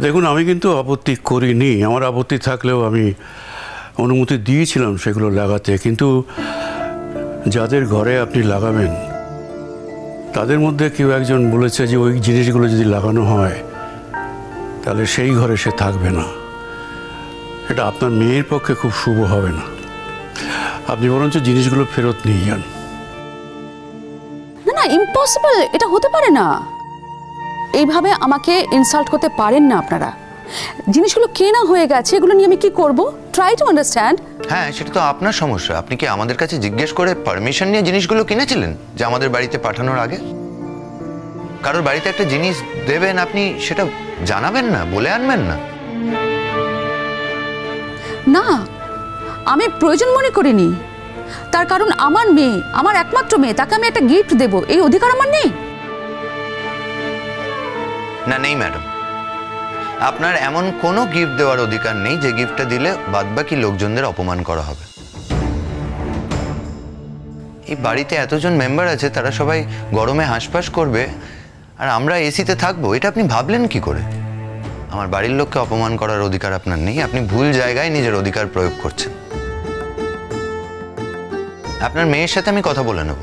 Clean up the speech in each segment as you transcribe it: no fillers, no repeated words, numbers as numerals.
দেখুন, আমি কিন্তু আপত্তি করিনি। আমার আপত্তি থাকলেও আমি অনুমতি দিয়েছিলাম সেগুলো লাগাতে, কিন্তু যাদের ঘরে আপনি লাগাবেন তাদের মধ্যে কেউ একজন বলেছে যে ওই জিনিসগুলো যদি লাগানো হয় তাহলে সেই ঘরে সে থাকবে না। এটা আপনার মেয়ের পক্ষে খুব শুভ হবে না। আপনি বরঞ্চ জিনিসগুলো ফেরত নিয়ে যান। না না, ইম্পসিবল, এটা হতে পারে না। এইভাবে আমাকে ইনসাল্ট করতে পারেন না আপনারা। জিনিসগুলো কেনা হয়ে গেছে, এগুলো নিয়ে আমি কি করব? Try to understand. হ্যাঁ, সেটা তো আপনার সমস্যা। আপনি কি আমাদের কাছে জিজ্ঞেস করে পারমিশন নিয়ে জিনিসগুলো কিনেছিলেন যে আমাদের বাড়িতে পাঠানোর আগে? কারোর বাড়িতে একটা জিনিস দেবেন, আপনি সেটা জানাবেন না, বলে আনবেন না? না, আমি প্রয়োজন মনে করিনি। তার কারণ আমার মেয়ে, আমার একমাত্র মেয়ে, তাকে আমি একটা গিফট দেব, এই অধিকার আমার নেই? না, নেই ম্যাডাম। আপনার এমন কোনো গিফট দেওয়ার অধিকার নেই যে গিফটটা দিলে বাদবাকি লোকজনদের অপমান করা হবে। এই বাড়িতে এতজন মেম্বার আছে, তারা সবাই গরমে হাঁসফাঁস করবে আর আমরা এসিতে থাকবো, এটা আপনি ভাবলেন কি করে? আমার বাড়ির লোককে অপমান করার অধিকার আপনার নেই। আপনি ভুল জায়গায় নিজের অধিকার প্রয়োগ করছেন। আপনার মেয়ের সাথে আমি কথা বলে নেব।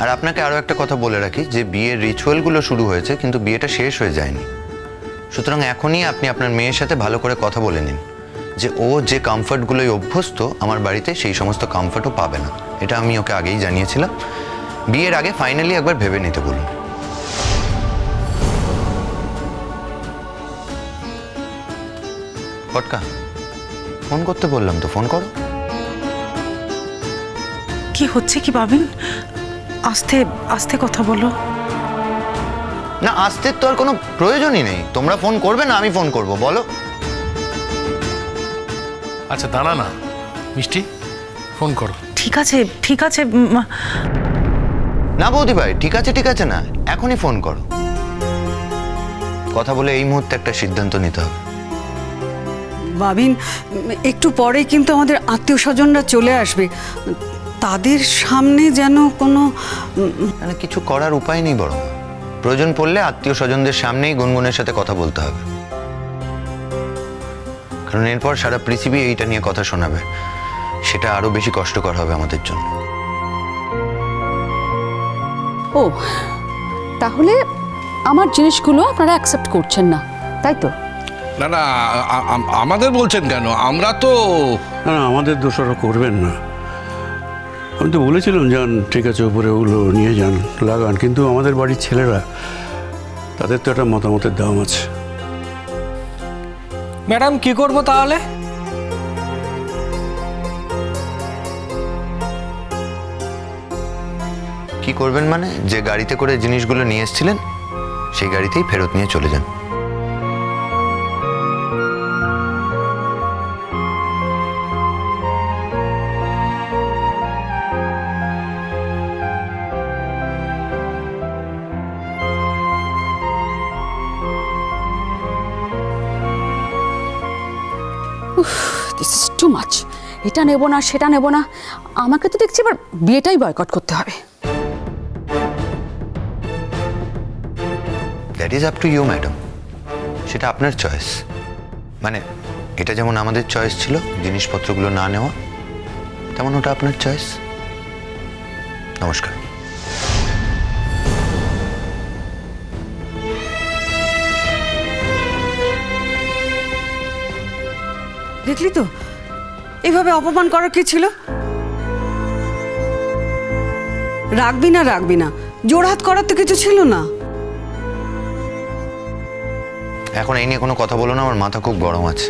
আর আপনাকে আরও একটা কথা বলে রাখি যে বিয়ের রিচুয়ালগুলো শুরু হয়েছে, কিন্তু বিয়েটা শেষ হয়ে যায়নি। সুতরাং এখনই আপনি আপনার মেয়ের সাথে ভালো করে কথা বলে নিন যে ও যে কমফর্টগুলোই অভ্যস্ত আমার বাড়িতে সেই সমস্ত কমফর্টও পাবে না। এটা আমি ওকে আগেই জানিয়েছিলাম। বিয়ের আগে ফাইনালি একবার ভেবে নিতে বলুন। পটকা, ফোন করতে বললাম তো, ফোন করো। কি হচ্ছে কি ভাবেন? আস্তে আস্তে কথা বলো। না, আসতে তো আর কোনো প্রয়োজনই নেই। তোমরা ফোন করবে না, আমি ফোন করব, বলো। আচ্ছা দাঁড়া না মিষ্টি, ফোন করো। ঠিক আছে ঠিক আছে। না বৌদি ভাই, ঠিক আছে না, এখনই ফোন করো। কথা বলে এই মুহূর্তে একটা সিদ্ধান্ত নিতে হবে। বাবিন, একটু পরে কিন্তু আমাদের আত্মীয় স্বজনরা চলে আসবে। তাদের সামনে যেন কোনো কিছু করার উপায় নেই। বরং প্রয়োজন পড়লে আত্মীয় স্বজনদের সামনেই গুনগুনের সাথে কথা বলতে হবে। কারণ এরপর সারা পৃথিবী এইটা নিয়ে কথা শোনাবে। সেটা আরো বেশি কষ্টকর হবে আমাদের জন্য। ও, তাহলে আমার জিনিসগুলো আপনারা অ্যাকসেপ্ট করছেন না, তাই তো? না না, আমাদের বলছেন কেন? আমরা তো না, আমাদের দোষারোপ করবেন না। আমি তো বলেছিলাম যান, ঠিক আছে, উপরে ওগুলো নিয়ে যান, লাগান, কিন্তু আমাদের বাড়ির ছেলেরা, তাদের তো একটা মতামতের দাম আছে। ম্যাডাম, কি করব তাহলে? কি করবেন মানে? যে গাড়িতে করে জিনিসগুলো নিয়ে এসেছিলেন সেই গাড়িতেই ফেরত নিয়ে চলে যান। This is too much. এটা নেব না, সেটা নেব না, আমাকে তো দেখছি এবার বিয়েটাই বয়কট করতে হবে। That is up to you madam. সেটা আপনার চয়েস। মানে এটা যেমন আমাদের চয়েস ছিল জিনিসপত্রগুলো না নেওয়া, তেমন ওটা আপনার চয়েস। নমস্কার। দেখলি তো, এভাবে অপমান করার কি ছিল? রাখবি না, জোড়হাত করার তো কিছু ছিল না। এখন এই নিয়ে কোনো কথা বলো না, আমার মাথা খুব গরম আছে।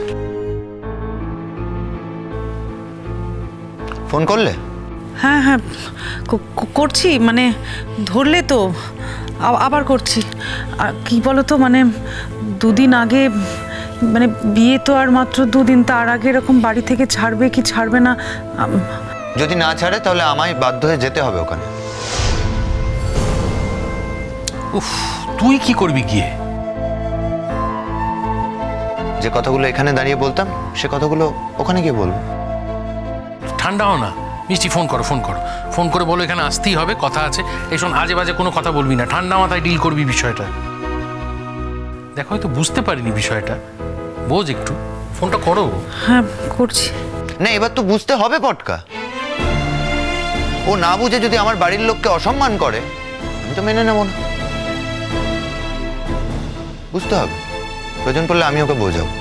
ফোন করলে? হ্যাঁ হ্যাঁ করছি, মানে ধরলে তো আবার করছি। আর কি বলো তো, মানে দুদিন আগে, মানে বিয়ে তো আর মাত্র দুদিন, তার আগে এরকম বাড়ি থেকে ছাড়বে কি ছাড়বে না? যদি না ছাড়ে তাহলে আমায় বাধ্য হয়ে যেতে হবে ওখানে। উফ, তুই কি করবি গিয়ে? যে কথাগুলো এখানে দাঁড়িয়ে বলতাম সে কথাগুলো ওখানে গিয়ে বলবো। ঠান্ডা হও না মিষ্টি, ফোন করো, ফোন করে বলো এখানে আসতেই হবে, কথা আছে। এই শোন, আজে বাজে কোনো কথা বলবি না, ঠান্ডা মাথায় ডিল করবি বিষয়টা। দেখো হয়তো বুঝতে পারিনি বিষয়টা, বোঝ একটু, ফোনটা করো। হ্যাঁ করছি। না এবার তো বুঝতে হবে পটকা। ও না বুঝে যদি আমার বাড়ির লোককে অসম্মান করে আমি তো মেনে নেব না। বুঝতে হবে, প্রয়োজন পড়লে আমি ওকে বোঝাবো।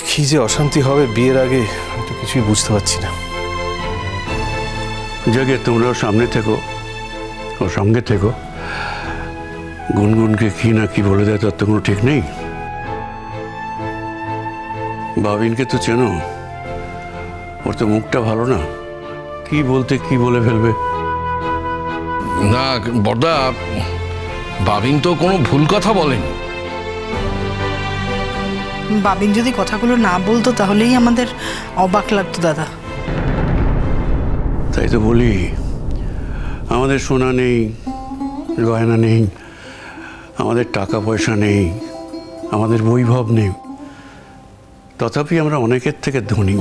কি যে অশান্তি হবে বিয়ের আগে, আমি তো কিছুই বুঝতে পারছি না। জাগে তোমরা ওর সামনে থেকো, ওর সঙ্গে থেকো। গুনগুনকে কি না কি বলে দেয় তার তো কোনো ঠিক নেই। বাবিনকে তো চেনো, ওর তো মুখটা ভালো না, কি বলতে কি বলে ফেলবে। না বড়দা, বাবিন তো কোনো ভুল কথা বলেনি। বাবিন যদি কথাগুলো না বলতো তাহলেই আমাদের অবাক লাগতো দাদা। তাই তো বলি, আমাদের সোনা নেই, গয়না নেই, আমাদের টাকা পয়সা নেই, আমাদের বৈভব নেই, তথাপি আমরা অনেকের থেকে ধনী।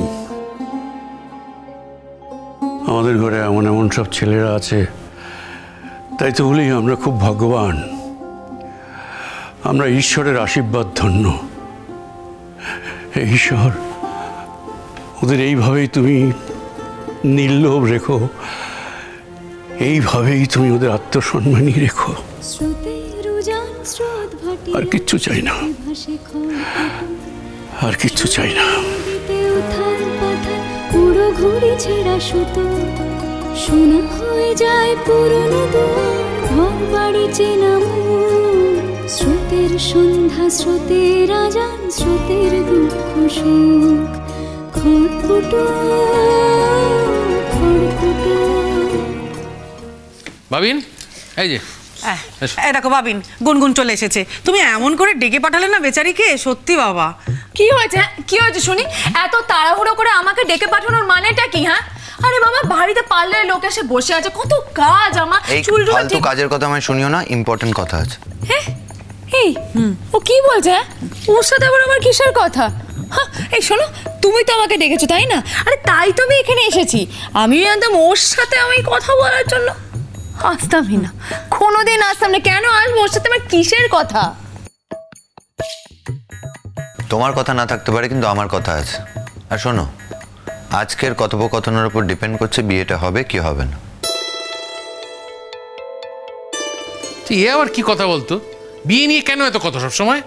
আমাদের ঘরে এমন এমন সব ছেলেরা আছে, তাই তো বলি আমরা খুব ভাগ্যবান, আমরা ঈশ্বরের আশীর্বাদ ধন্য। ঈশ্বর ওদের এইভাবেই তুমি নির্লোভ রেখো, এইভাবেই তুমি ওদের আত্মসম্মানী রেখো, আর কিচ্ছু চাই না, আর কিচ্ছু চাই না। পুরো ঘুড়ি ছেঁড়া সুতো শোনা হয়ে যায় পুরনো ঘর বাড়ি চেনা স্রোতের সন্ধ্যা, স্রোতের আজান, স্রোতের দুঃখ সুখ, খড়কুটো খড়কুটো। বাবিন এই যে এই দেখো বাবিন, গুনগুন চলে এসেছে। তুমি এমন করে ডেকে পাঠালে না বেচারিকে, সত্যি বাবা। কি হয়েছে, কি হয়েছে শুনি? এত তাড়াহুড়ো করে আমাকে ডেকে পাঠানোর মানেটা কি? হ্যাঁ আরে বাবা, বাড়িতে পার্লারের লোক এসে বসে আছে, কত কাজ আমার। এই ফালতু কাজের কথা আমি শুনিও না, ইম্পর্টেন্ট কথা আছে। এই ও কি বলছে? ওর সাথে আবার আমার কিসের কথা? এই শোনো, তুমি তো আমাকে ডেকেছো তাই না? আরে তাই তো আমি এখানে এসেছি। আমি জানতাম ওর সাথে আমি কথা বলার জন্য, আসতামই না, কোনোদিন আসতাম না। কেন আসবো? ওর সাথে আমার কিসের কথা? তোমার কথা না থাকতে পারে, কিন্তু আমার কথা আছে। আর শোনো, আজকের কথোপকথনের উপর ডিপেন্ড করছে বিয়েটা হবে কি হবে না। এ আবার কি কথা বলতো? বিয়ে নিয়ে কেন এত কথা সবসময়?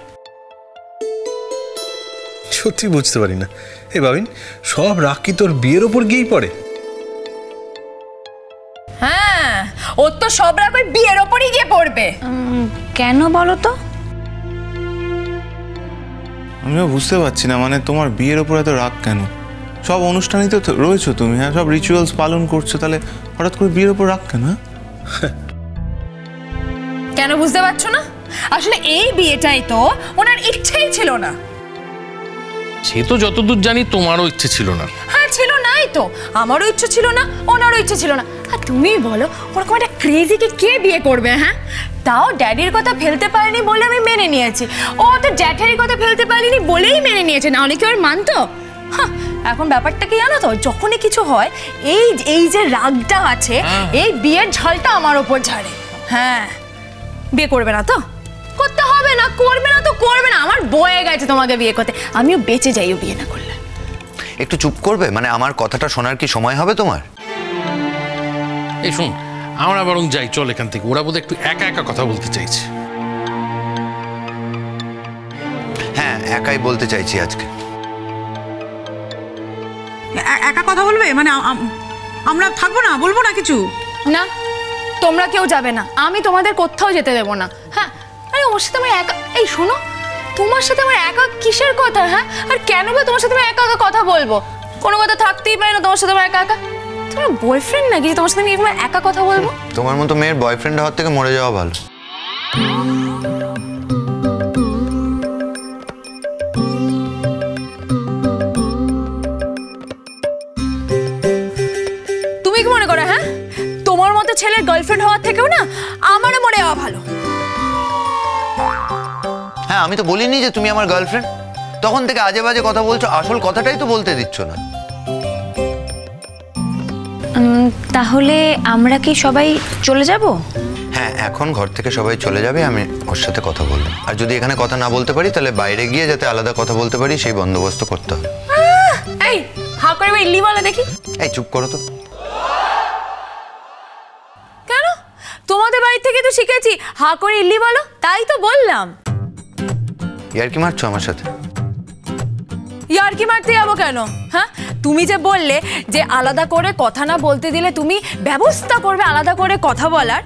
সত্যি বুঝতে পারি না। এই বাবিন, সব রাগ কি তোর বিয়ের ওপর গিয়েই পড়ে? হ্যাঁ, ওর তো সব রাগ ওই বিয়ের ওপরই গিয়ে পড়বে। কেন বলো তো? আমিও বুঝতে পারছি না, মানে তোমার বিয়ের ওপর এত রাগ কেন? সব অনুষ্ঠানেই তো রয়েছো তুমি, হ্যাঁ, সব রিচুয়ালস পালন করছো, তাহলে হঠাৎ করে বিয়ের ওপর রাগ কেন? কেন বুঝতে পারছো না? আসলে এই বিয়েটাই তো ওনার ইচ্ছেই ছিল না। সে তো যতদূর জানি তোমারও ইচ্ছে ছিল না। হ্যাঁ ছিল নাই তো, আমারও ইচ্ছে ছিল না, ওনারও ইচ্ছে ছিল না। আর তুমি বলো, ওরকম একটা ক্রেজিকে কে বিয়ে করবে? হ্যাঁ, তাও ড্যাডির কথা ফেলতে পারেনি বলে আমি মেনে নিয়েছি। ও তো জ্যাঠারির কথা ফেলতে পারেনি বলেই মেনে নিয়েছে, না অনেকে ওর মানতো। হ্যাঁ, এখন ব্যাপারটা কি জানো তো, যখনই কিছু হয় এই যে রাগটা আছে, এই বিয়ের ঝলটা আমার ওপর ঝাড়ে। হ্যাঁ, বিয়ে করবে না তো? করতে হবে না, করবে না তো করবে না, আমার বয়ে গেছে তোমাকে বিয়ে করতে। আমিও বেঁচে যাইও বিয়ে না করলে। একটু চুপ করবে? মানে আমার কথাটা শোনার কি সময় হবে তোমার? এই শুন, আমরা বরং যাই, চল এখান থেকে। ওরা বোধহয় একটু একা একা কথা বলতে চাইছে। হ্যাঁ, একাই বলতে চাইছি আজকে। একা কথা বলবে? মানে আমরা থাকবো না, বলবো না কিছু? না, তোমরা কেউ যাবে না, আমি তোমাদের কোথাও যেতে দেবো না। হ্যাঁ, আরে ওর সাথে আমার একা, এই শোনো, তোমার সাথে আমার একা কিসের কথা? হ্যাঁ, আর কেন বা তোমার সাথে আমি একা একা কথা বলবো? কোনো কথা থাকতেই পারে না তোমার সাথে আমার একা একা। তোমার বয়ফ্রেন্ড নাকি তোমার সাথে আমি এরকম একা কথা বলবো? তোমার মতো মেয়ের বয়ফ্রেন্ড হওয়ার থেকে মরে যাওয়া ভালো। তুমি কি মনে করো? হ্যাঁ, তোমার মতো ছেলের গার্লফ্রেন্ড হওয়ার থেকেও না আমারও মরে যাওয়া ভালো। হ্যাঁ, আমি তো বলিনি যে তুমি আমার গার্লফ্রেন্ড। তখন থেকে আজে বাজে কথা বলছো, আসল কথাটাই তো বলতে দিচ্ছ না। তাহলে আমরা কি সবাই চলে যাব? হ্যাঁ, এখন ঘর থেকে সবাই চলে যাবে, আমি ওর সাথে কথা বলবো। আর যদি এখানে কথা না বলতে পারি তাহলে বাইরে গিয়ে যাতে আলাদা কথা বলতে পারি সেই বন্দোবস্ত করতে হবে। এই হা করে ইল্লি বলো দেখি। এই চুপ করো তো। কেন? তোমাদের বাড়ি থেকে তো শিখেছি হা করে ইল্লি বলো, তাই তো বললাম। ইয়ার কি মারছো আমার সাথে? ইয়ার কি মারতে যাবো কেন? হ্যাঁ, তুমি যে বললে যে আলাদা করে কথা না বলতে দিলে তুমি ব্যবস্থা করবে আলাদা করে কথা বলার,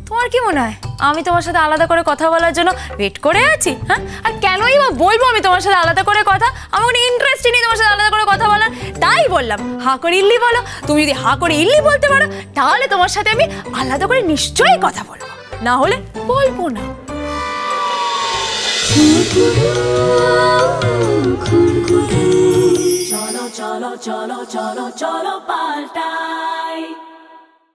তোমার কি মনে হয় আমি তোমার সাথে আলাদা করে কথা বলার জন্য ওয়েট করে আছি? হ্যাঁ, আর কেনই বা বলবো আমি তোমার সাথে আলাদা করে কথা? আমার কোনো ইন্টারেস্টই নেই তোমার সাথে আলাদা করে কথা বলার, তাই বললাম হা করে ইল্লি বলো। তুমি যদি হা করে ইল্লি বলতে পারো তাহলে তোমার সাথে আমি আলাদা করে নিশ্চয়ই কথা বলবো, না হলে বলবো না। চলো চলো চলো চলো চলো পাল্টাই।